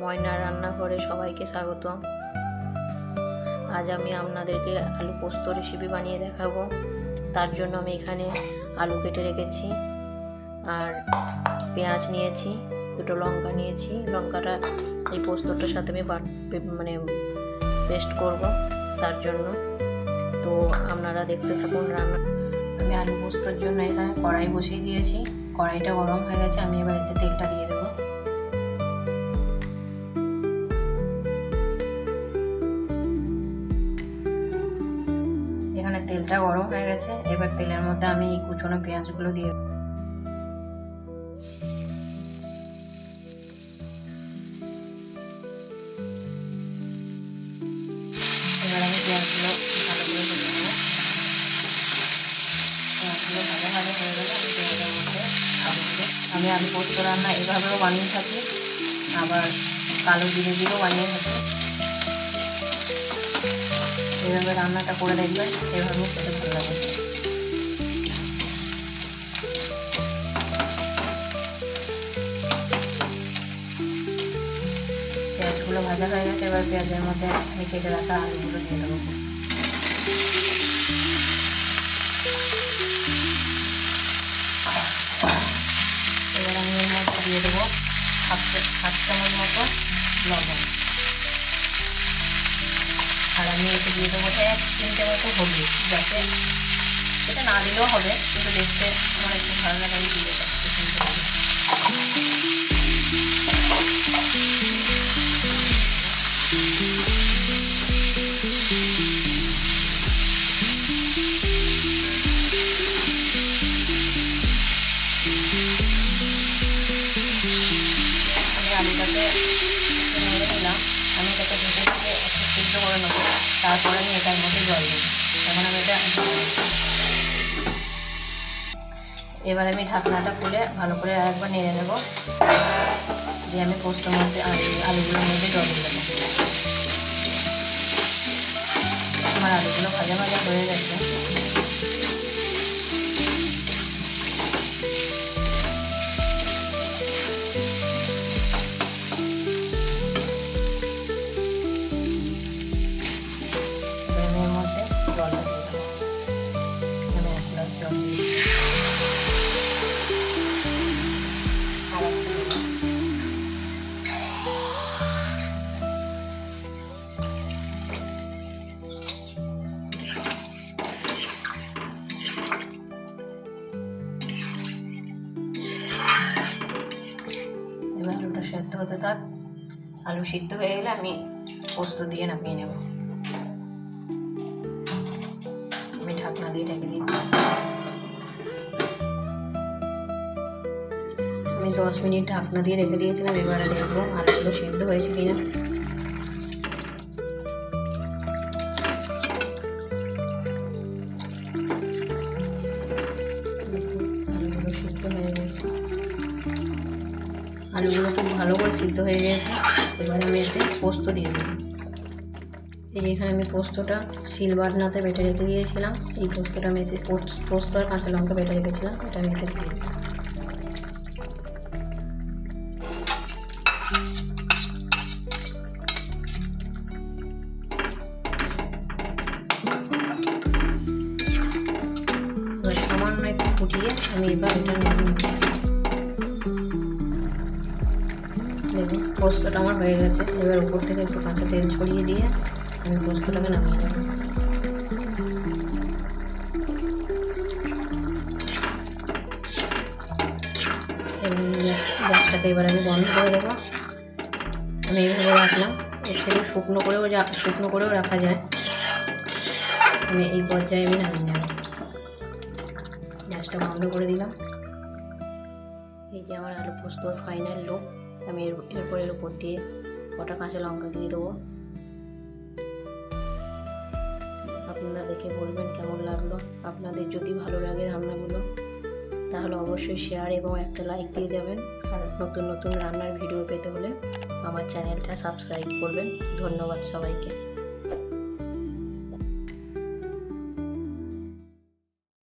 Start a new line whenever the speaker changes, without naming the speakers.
ময়না রান্নাঘরে সবাইকে স্বাগত। আজ আমি আপনাদেরকে আলু পোস্ত রেসিপি বানিয়ে দেখাবো। তার জন্য আমি এখানে আলু কেটে রেখেছি, আর পেঁয়াজ নিয়েছি, দুটো লঙ্কা নিয়েছি। লঙ্কাটা এই পোস্তটার সাথে আমি পেস্ট করব, তার জন্য। তো আপনারা দেখতে থাকুন রান্না। আমি আলু পোস্তর জন্য এখানে কড়াই বসিয়ে দিয়েছি। কড়াইটা গরম হয়ে গেছে, আমি এবার এতে তেলটা দিয়ে দেবো। এখানে তেলটা গরম হয়ে গেছে, এবার তেলের মধ্যে আমি এই কুচনো পেঁয়াজগুলো দিয়ে দেবো। এবার আমি পেঁয়াজগুলো ভালো করে ভেজে নেবো। পেঁয়াজগুলো ভালো ভালো হয়ে গেলে আমি পেঁয়াজের মধ্যে আমি আলু পোস্ত রান্না এভাবেও বানিয়ে থাকি, আবার কালো জিরে দিয়েও বানিয়ে থাকি। এভাবে রান্নাটা করে দেখবেন, এভাবেও খেতে ভালো লাগে। পেঁয়াজগুলো ভাজা হয়ে গেছে, এবার পেঁয়াজের মধ্যে আমি কেটে রাখা আলুগুলো দিয়ে দেবো। এবার আমি এর মধ্যে দিয়ে দেবো হাফ চামচ মতো লবণ, আর আমি এতে দিয়ে দেবো 1 চিমটে মতো হলুদ। যাতে এটা না দিলেও হবে, কিন্তু দেখতে আমার একটু ভালো লাগে, আমি দিয়ে দেবো 1 চিমটে হলুদ। আলুটাকে নেড়ে নিলাম, আমি এটাকে ঢেকে ঢেকে একটু সিদ্ধ করে নেবো। তারপরে আমি এটার মধ্যে জল দেবো। এখন আমি এবার আমি ঢাকনাটা খুলে ভালো করে আরেকবার নেড়ে নেব, দিয়ে আমি পোস্তর মধ্যে আলুগুলোর মধ্যে জল দিয়ে দেবো। আমার আলুগুলো ভাজা ভাজা হয়ে গেছে। এবার আলুটা সেদ্ধ হতে থাক। আলু সিদ্ধ হয়ে গেলে আমি পোস্ত দিয়ে নামিয়ে নেব। আমি ঢাকনা দিয়ে ঢেকে দিচ্ছি। আমি 10 মিনিট ঢাকনা দিয়ে রেখে দিয়েছিলাম। এবারে দেখবো আলুগুলো সিদ্ধ হয়েছে কিনা। আলুগুলো সিদ্ধ হয়ে গেছে, আলুগুলো খুব ভালো করে সিদ্ধ হয়ে গেছে। এবার আমি এতে পোস্ত দিয়ে দেবো। এই যে এখানে আমি পোস্তটা শিলবাটনাতে বেটে রেখে দিয়েছিলাম। এই পোস্তটা আমি এতে পোস্ত আর কাঁচা লঙ্কা বেটে রেখেছিলাম, এটা আমি এতে দিয়ে দেবো। সামান্য একটু ফুটিয়ে আমি এবার এটা নেব। দেখুন পোস্তটা আমার হয়ে গেছে। এবার উপর থেকে একটু কাঁচা তেল ছড়িয়ে দিয়ে আমি পোস্তটাকে নামিয়ে নেব। গ্যাসটাকে এবার আমি বন্ধ করে দেবো। আমি এইভাবে রাখলাম, এর থেকে শুকনো করেও রাখা যায়। আমি এই পর্যায়ে আমি নামিয়ে নেব। গ্যাসটা বন্ধ করে দিলাম। এই যে আমার আলু পোস্তর ফাইনাল লুক। আমি এরপর এর উপর দিয়ে কটা কাঁচা লঙ্কা দিয়ে দেবো। আপনারা দেখে বলবেন কেমন লাগলো। আপনাদের যদি ভালো লাগে রান্নাগুলো, তাহলে অবশ্যই শেয়ার এবং একটা লাইক দিয়ে যাবেন। আর নতুন নতুন রান্নার ভিডিও পেতে হলে আমার চ্যানেলটা সাবস্ক্রাইব করবেন। ধন্যবাদ সবাইকে।